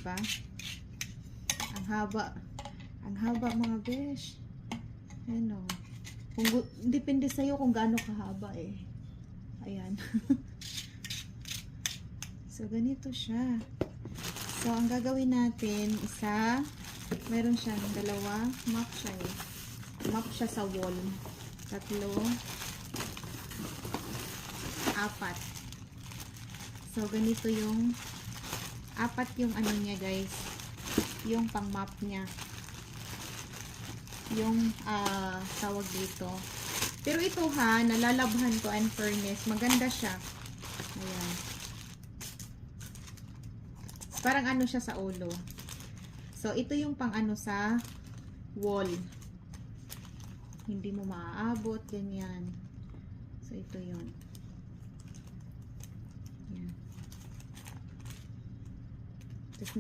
ba? Ang haba. Ang haba mga besh. Ayan o. Depende sa'yo kung gaano kahaba eh. Ayan. So, ganito siya. So, ang gagawin natin, meron siyang dalawa, map siya eh. Map siya sa wall. 3, 4. So, ganito yung 4 yung ano niya guys. Yung pang map niya. Yung tawag dito. Pero ito ha, nalalabhan ko and furnace. Maganda siya. Ayan. Parang ano siya sa ulo. So, ito yung pang ano sa wall. Hindi mo maaabot, ganyan. So, ito yun. Yan. Tapos,